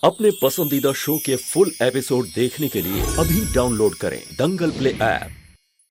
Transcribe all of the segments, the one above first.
अपने पसंदीदा शो के फुल एपिसोड देखने के लिए अभी डाउनलोड करें दंगल प्ले ऐप।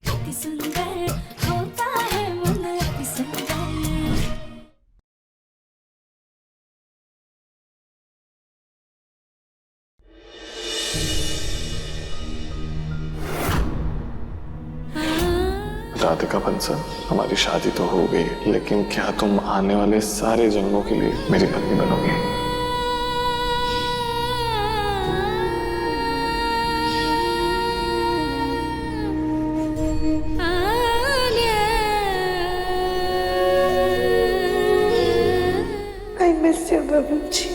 अति सुंदर होता है मन अति सुंदर। राधिका बंसल, हमारी शादी तो हो गई, लेकिन क्या तुम आने वाले सारे जन्मों के लिए मेरी पत्नी बनोगी? I miss you, Babuji.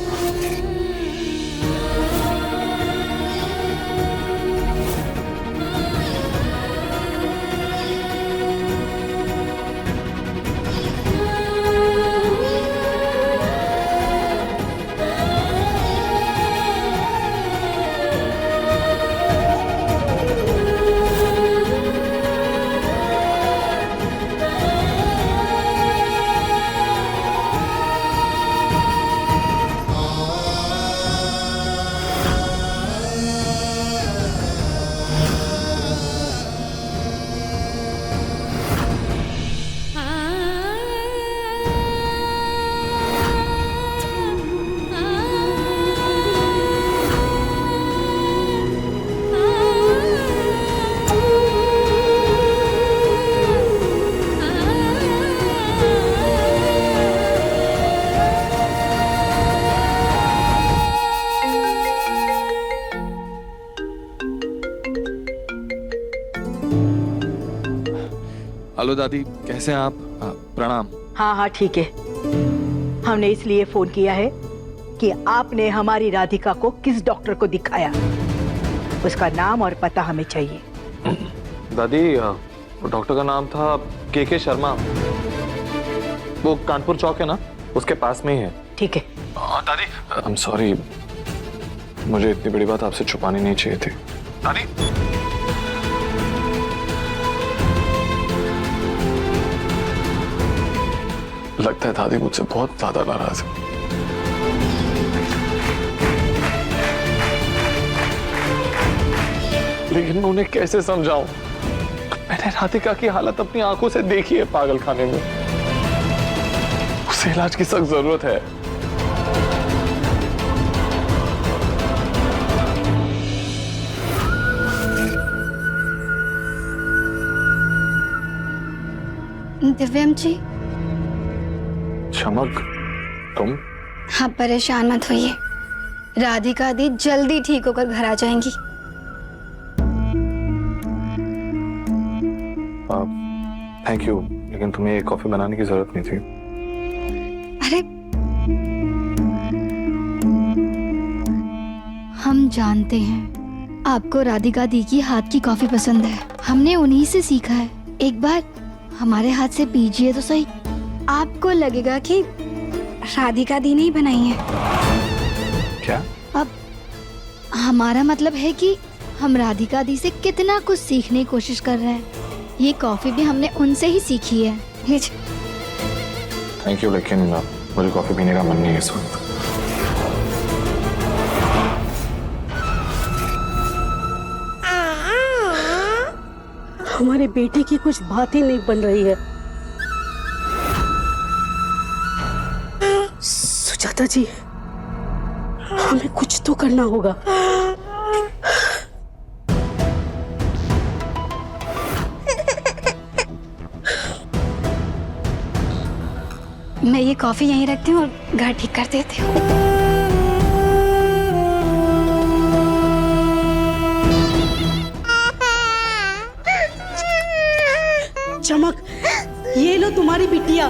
Hello दादी, कैसे हैं आप? प्रणाम। हाँ हाँ ठीक है। हमने इसलिए फोन किया है कि आपने हमारी राधिका को किस डॉक्टर को दिखाया, उसका नाम और पता हमें चाहिए। दादी, डॉक्टर का नाम था के शर्मा। वो कानपुर चौक है ना, उसके पास में ही है। ठीक है। दादी, आई एम सॉरी, मुझे इतनी बड़ी बात आपसे छुपानी नहीं चाहिए थी। दादी, लगता है दादी मुझसे बहुत ज्यादा नाराज है। लेकिन उन्हें कैसे समझाऊं? मैंने राधिका की हालत अपनी आंखों से देखी है पागल खाने में। उसे इलाज की सख्त जरूरत है। दिव्यम जी, चमक, तुम? हाँ, परेशान मत होइए। राधिका दी जल्दी ठीक होकर घर आ जाएंगी। थैंक यू, लेकिन तुम्हें एक कॉफी बनाने की जरूरत नहीं थी। अरे, हम जानते हैं आपको राधिका दी की हाथ की कॉफी पसंद है। हमने उन्हीं से सीखा है। एक बार हमारे हाथ से पीजिए तो सही। आपको लगेगा कि राधिका दी ने ही बनाई है। क्या? अब हमारा मतलब है कि हम राधिका दी से कितना कुछ सीखने की कोशिश कर रहे हैं। ये कॉफी भी हमने उनसे ही सीखी है। थैंक यू, लेकिन मुझे कॉफी पीने का मन नहीं है इस वक्त। हमारे बेटे की कुछ बात ही नहीं बन रही है। सुजाता जी, हमें कुछ तो करना होगा। मैं ये कॉफी यहीं रखती हूँ और घर ठीक कर देती हूँ। चमक, ये लो तुम्हारी बिटिया।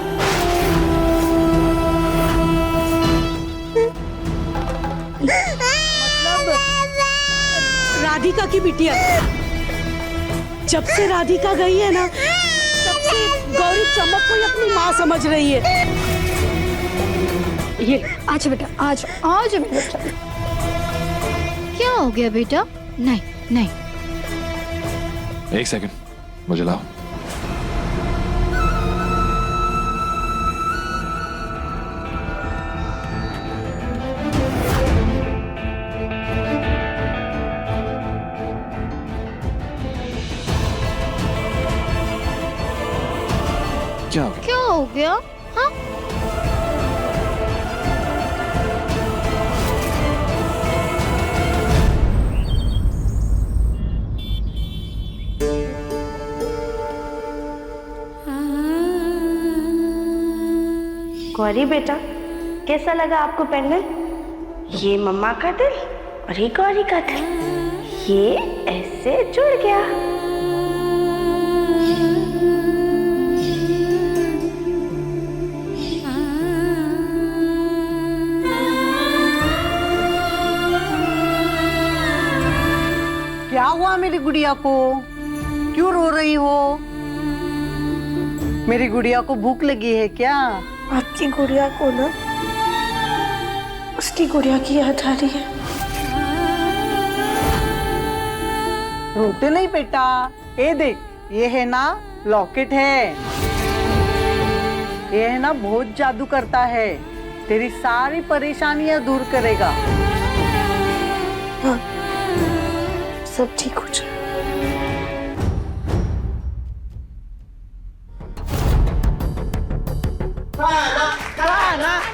मतलब राधिका की बिटिया। जब से राधिका गई है ना, तब से गौरी चमक को ही अपनी माँ समझ रही है। ये आज बेटा, आज आज बेटा। क्या हो गया बेटा? नहीं नहीं, एक सेकंड, मुझे लाओ। काव्य, हाँ? गौरी बेटा, कैसा लगा आपको पेंडेंट? ये मम्मा का दिल और ये गौरी का दिल, ये ऐसे जुड़ गया। क्या हुआ मेरी गुड़िया को? क्यों रो रही हो? मेरी गुड़िया को भूख लगी है क्या? आपकी गुड़िया को ना उसकी गुड़िया की याद आ रही है। रोते नहीं बेटा, ये देख, ये है ना लॉकेट है, ये है ना बहुत जादू करता है, तेरी सारी परेशानियां दूर करेगा। हाँ, सब ठीक हो जाए। खाना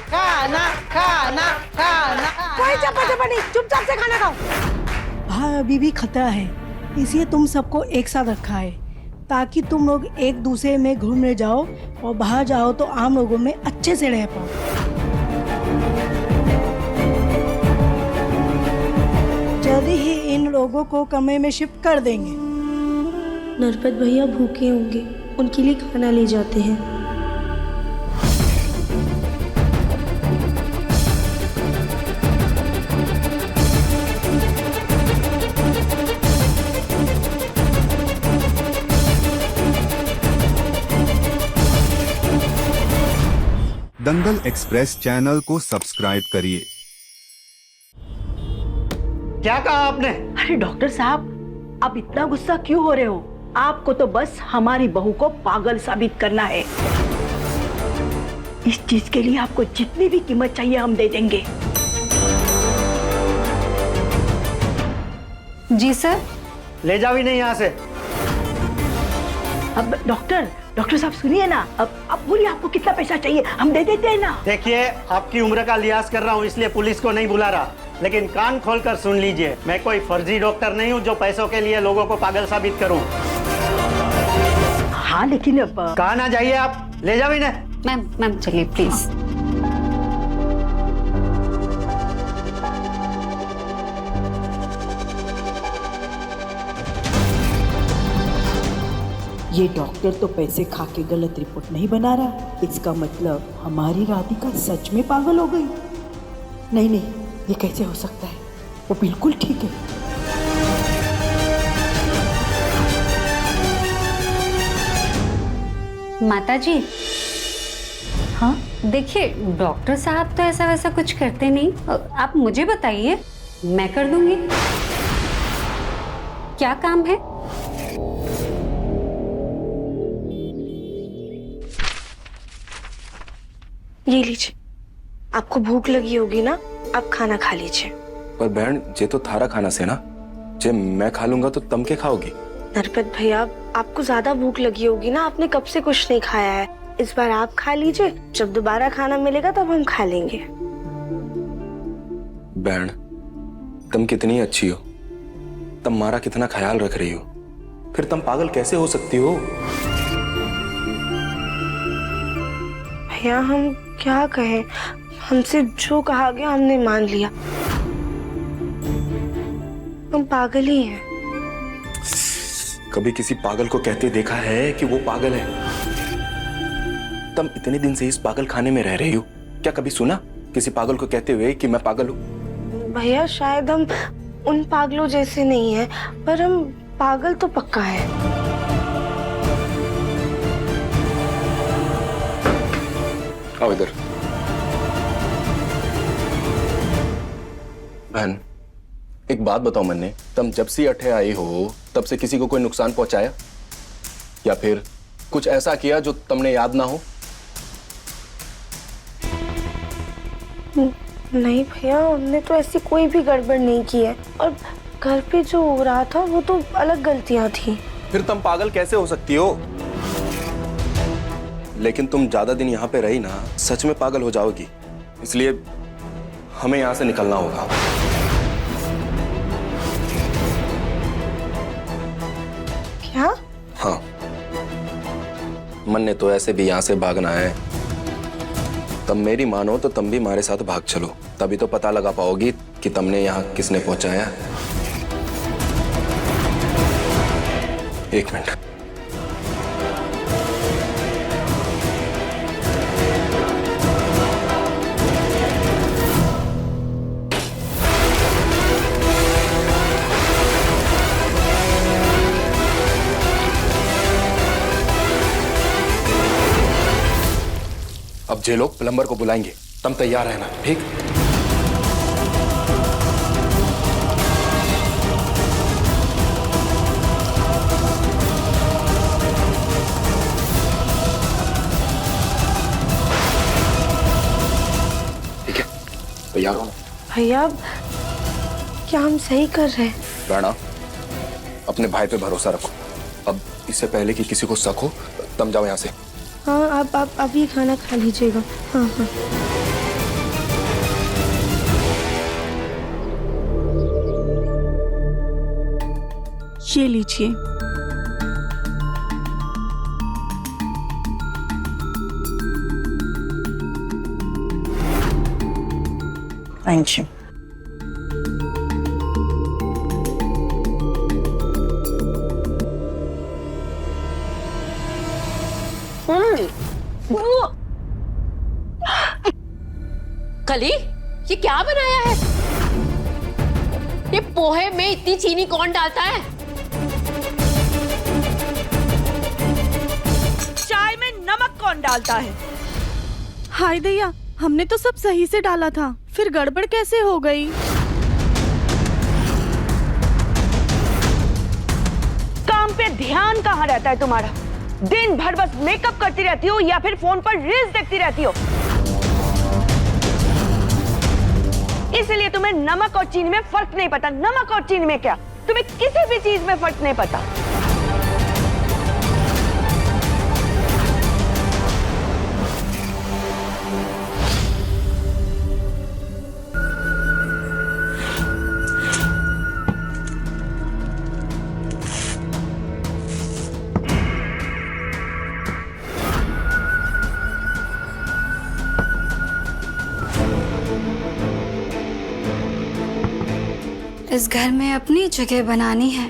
खाना खाना खाना, कोई चप्पा नहीं, चुपचाप से खाना खाओ। हाँ, अभी भी खतरा है, इसलिए तुम सबको एक साथ रखा है ताकि तुम लोग एक दूसरे में घूमने जाओ और बाहर जाओ तो आम लोगों में अच्छे से रह पाओ। जल्दी ही इन लोगों को कमरे में शिफ्ट कर देंगे। नरपत भैया भूखे होंगे, उनके लिए खाना ले जाते हैं। दंगल एक्सप्रेस चैनल को सब्सक्राइब करिए। क्या कहा आपने? अरे डॉक्टर साहब, आप इतना गुस्सा क्यों हो रहे हो? आपको तो बस हमारी बहू को पागल साबित करना है। इस चीज के लिए आपको जितनी भी कीमत चाहिए हम दे देंगे। जी सर। ले जाओ ही नहीं यहाँ से। अब डॉक्टर साहब सुनिए ना, अब बोलिए आपको कितना पैसा चाहिए, हम दे देते हैं ना। देखिए, आपकी उम्र का लिहाज कर रहा हूँ इसलिए पुलिस को नहीं बुला रहा, लेकिन कान खोलकर सुन लीजिए, मैं कोई फर्जी डॉक्टर नहीं हूँ जो पैसों के लिए लोगों को पागल साबित करूँ। हाँ लेकिन अब कहाँ ना जाइए आप, ले जाओ इन्हें। मैम चलिए प्लीज। ये डॉक्टर तो पैसे खा के गलत रिपोर्ट नहीं बना रहा, इसका मतलब हमारी राधिका सच में पागल हो गई। नहीं, ये कैसे हो सकता है? वो बिल्कुल ठीक है। माताजी, हाँ देखिए, डॉक्टर साहब तो ऐसा वैसा कुछ करते नहीं, आप मुझे बताइए, मैं कर दूंगी। क्या काम है? ये लीजिए, आपको भूख लगी होगी ना, आप खाना खा लीजिए। पर बहन, ये तो थारा खाना से ना, जे मैं खा लूंगा तो तुम क्या खाओगी? नरपत भैया, आपको ज्यादा भूख लगी होगी ना, आपने कब से कुछ नहीं खाया है, इस बार आप खा लीजिए, जब दोबारा खाना मिलेगा तब हम खा लेंगे। बहन, तुम कितनी अच्छी हो, तुम हमारा कितना ख्याल रख रही हो, फिर तुम पागल कैसे हो सकती हो? भैया, हम क्या कहें, हमसे जो कहा गया हमने मान लिया, हम पागल ही हैं। कभी किसी पागल को कहते देखा है कि वो पागल है? तुम इतने दिन से इस पागल खाने में रह रही हो, क्या कभी सुना किसी पागल को कहते हुए कि मैं पागल हूँ? भैया, शायद हम उन पागलों जैसे नहीं हैं, पर हम पागल तो पक्का है। आओ इधर। बहन, एक बात बताओ मन्ने, तुम जब से अठे आई हो तब से किसी को कोई नुकसान पहुंचाया या फिर कुछ ऐसा किया जो तुमने याद ना हो? नहीं भैया, हमने तो ऐसी कोई भी गड़बड़ नहीं की है, और घर पे जो हो रहा था वो तो अलग गलतियां थी। फिर तुम पागल कैसे हो सकती हो? लेकिन तुम ज्यादा दिन यहाँ पे रही ना, सच में पागल हो जाओगी। इसलिए हमें यहाँ से निकलना होगा। क्या? हाँ, मन ने तो ऐसे भी यहाँ से भागना है। तब मेरी मानो तो तुम भी हमारे साथ भाग चलो, तभी तो पता लगा पाओगी कि तुमने यहाँ किसने पहुंचाया। एक मिनट। अब जे लोग प्लम्बर को बुलाएंगे, तुम तैयार रहना, ठीक? ठीक है, तैयार हो ना? भैया, क्या हम सही कर रहे हैं? राणा, अपने भाई पे भरोसा रखो। अब इससे पहले कि किसी को शक हो, तुम जाओ यहाँ से। हाँ, आप अभी खाना खा लीजिएगा। हाँ हाँ। ये लीजिए। Thank you. कली, ये क्या बनाया है? ये पोहे में इतनी चीनी कौन डालता है? चाय में नमक कौन डालता है? हाय दैया, हमने तो सब सही से डाला था, फिर गड़बड़ कैसे हो गई? काम पे ध्यान कहाँ रहता है तुम्हारा? दिन भर बस मेकअप करती रहती हो या फिर फोन पर रील्स देखती रहती हो। इसलिए तुम्हें नमक और चीनी में फर्क नहीं पता। नमक और चीनी में क्या, तुम्हें किसी भी चीज में फर्क नहीं पता। इस घर में अपनी जगह बनानी है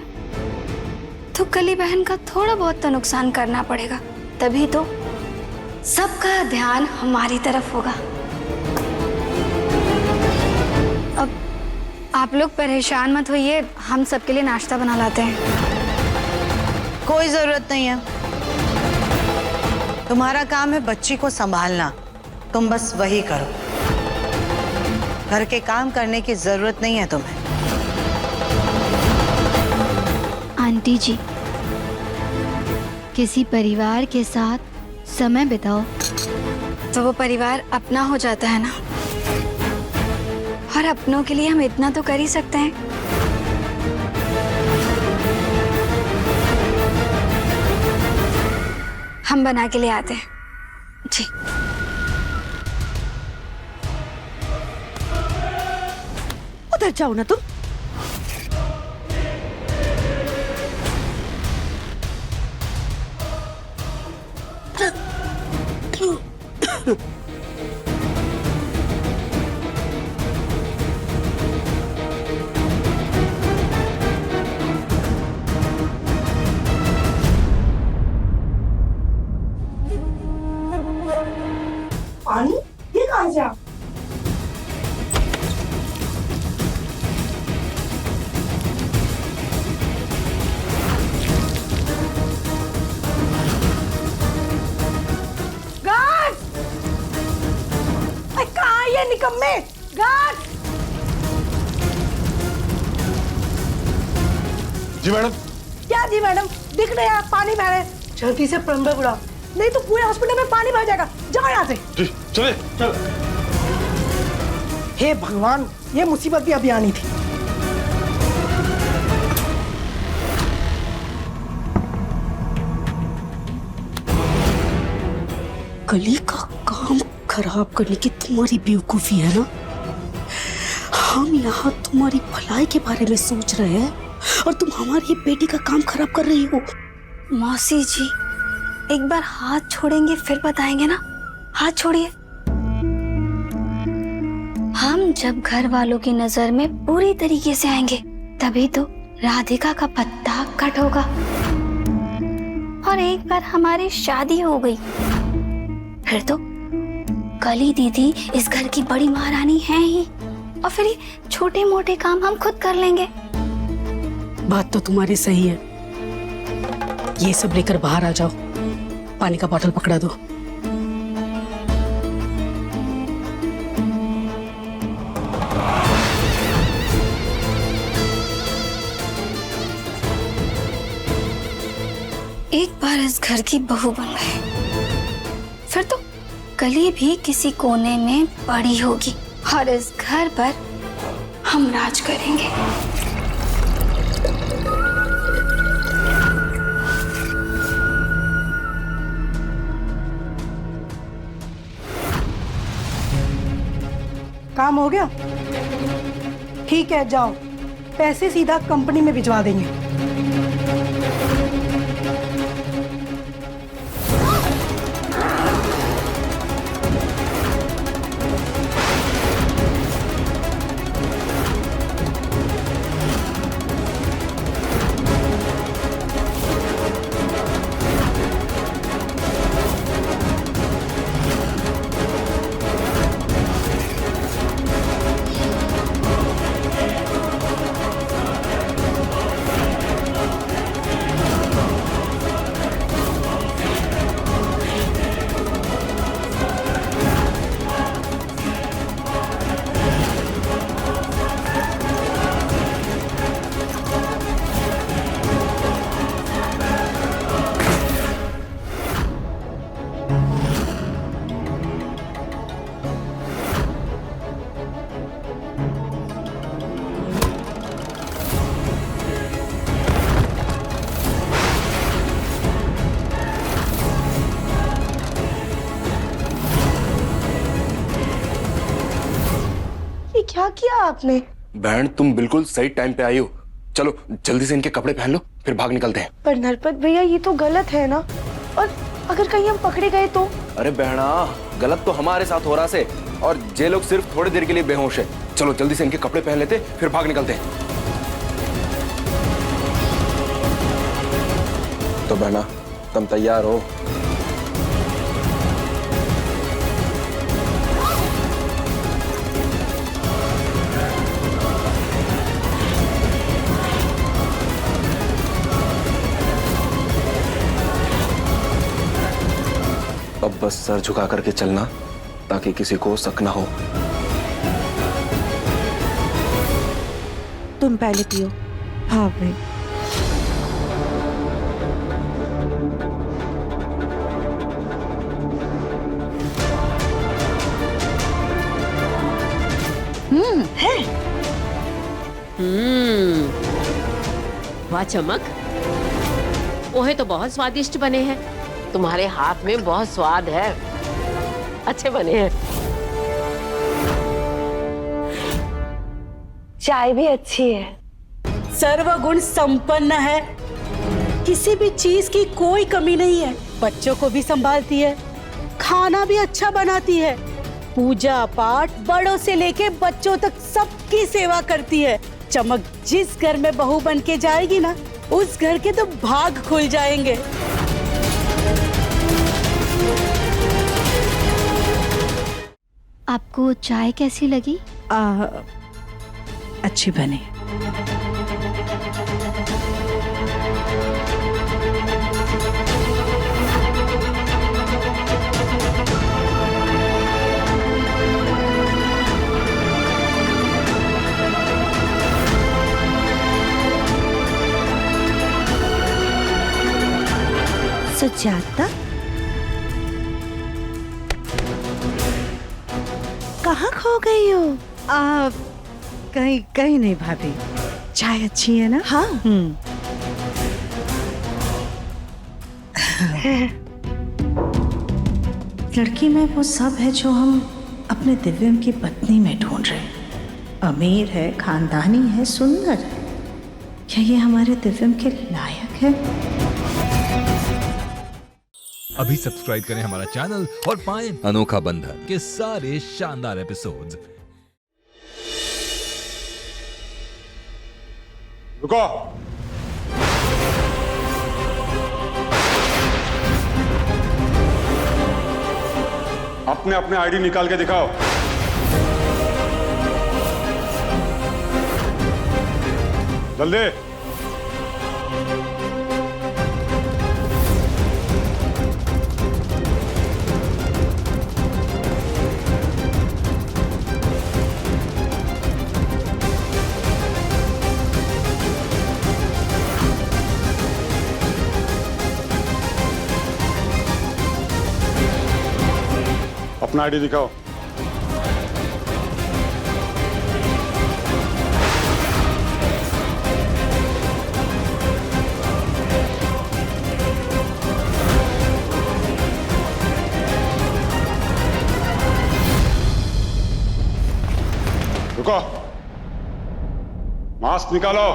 तो कली बहन का थोड़ा बहुत तो नुकसान करना पड़ेगा, तभी तो सबका ध्यान हमारी तरफ होगा। अब आप लोग परेशान मत होइए, हम सबके लिए नाश्ता बना लाते हैं। कोई जरूरत नहीं है, तुम्हारा काम है बच्ची को संभालना, तुम बस वही करो। घर के काम करने की जरूरत नहीं है तुम्हें। आंटी जी, किसी परिवार के साथ समय बिताओ तो वो परिवार अपना हो जाता है ना, और अपनों के लिए हम इतना तो कर ही सकते हैं। हम बना के ले आते हैं जी। उधर जाओ ना तुम। पानी ये कहाँ से? कहाँ ये निकम्मे? गार्ड! जी मैडम। क्या जी मैडम? दिख रहा है पानी बह रहा है। जल्दी से प्लम्बर बुलाओ, नहीं तो पूरे हॉस्पिटल में पानी भर जाएगा। जाओ यहाँ से। जी चले चल। हे भगवान, ये मुसीबत भी अभी आनी थी। कली का काम खराब करने की तुम्हारी बेवकूफी है ना। हम यहाँ तुम्हारी भलाई के बारे में सोच रहे हैं और तुम हमारी बेटी का काम खराब कर रही हो। मौसी जी, एक बार हाथ छोड़ेंगे फिर बताएंगे ना। हाथ छोड़िए। हम जब घर वालों की नजर में पूरी तरीके से आएंगे तभी तो राधिका का पत्ता कट होगा। और एक बार हमारी शादी हो गई फिर तो कली दीदी इस घर की बड़ी महारानी है ही, और फिर ये छोटे मोटे काम हम खुद कर लेंगे। बात तो तुम्हारी सही है। ये सब लेकर बाहर आ जाओ, पानी का बोतल पकड़ा दो। एक बार इस घर की बहू बन गए फिर तो कली भी किसी कोने में बड़ी होगी और इस घर पर हम राज करेंगे। काम हो गया? ठीक है, जाओ। पैसे सीधा कंपनी में भिजवा देंगे। क्या किया आपने? बहन तुम बिल्कुल सही टाइम पे आई हो। चलो जल्दी से इनके कपड़े पहन लो फिर भाग निकलते हैं। पर नरपत भैया ये तो गलत है ना, और अगर कहीं हम पकड़े गए तो? अरे बहना गलत तो हमारे साथ हो रहा से, और ये लोग सिर्फ थोड़ी देर के लिए बेहोश है। चलो जल्दी से इनके कपड़े पहन लेते फिर भाग निकलते हैं। तो बहना तुम तैयार हो? अब बस सर झुका करके चलना ताकि किसी को शक ना हो। तुम पहले पियो। हाँ भाई। है। वाह चमक, पोहे तो बहुत स्वादिष्ट बने हैं। तुम्हारे हाथ में बहुत स्वाद है, अच्छे बने हैं। चाय भी अच्छी है। सर्वगुण संपन्न है, किसी भी चीज की कोई कमी नहीं है। बच्चों को भी संभालती है, खाना भी अच्छा बनाती है, पूजा पाठ बड़ों से लेके बच्चों तक सबकी सेवा करती है। चमक जिस घर में बहू बन के जाएगी ना, उस घर के तो भाग खुल जाएंगे। आपको चाय कैसी लगी? अच्छी बनी। सुजाता, कहाँ खो गई हो? कहीं कहीं नहीं भाभी, चाय अच्छी है ना? हाँ। लड़की में वो सब है जो हम अपने दिव्यम की पत्नी में ढूंढ रहे हैं। अमीर है, खानदानी है, सुंदर है। क्या ये हमारे दिव्यम के लायक है? अभी सब्सक्राइब करें हमारा चैनल और पाएं अनोखा बंधन के सारे शानदार एपिसोड्स। रुको। अपने अपने आईडी निकाल के दिखाओ। जल्दी। अपना आईडी दिखाओ। रुको, मास्क निकालो।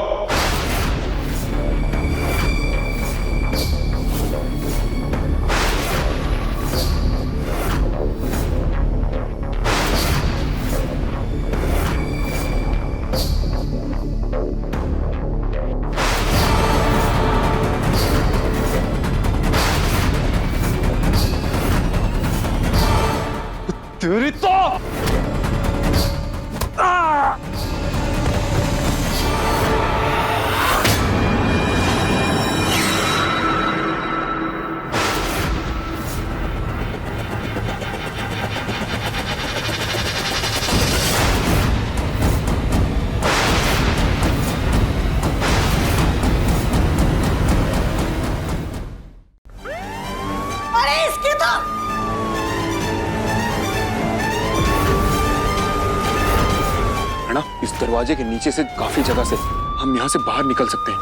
तेरी तो अरे इसकी तो इस दरवाजे के नीचे से काफी जगह से हम यहाँ से बाहर निकल सकते हैं।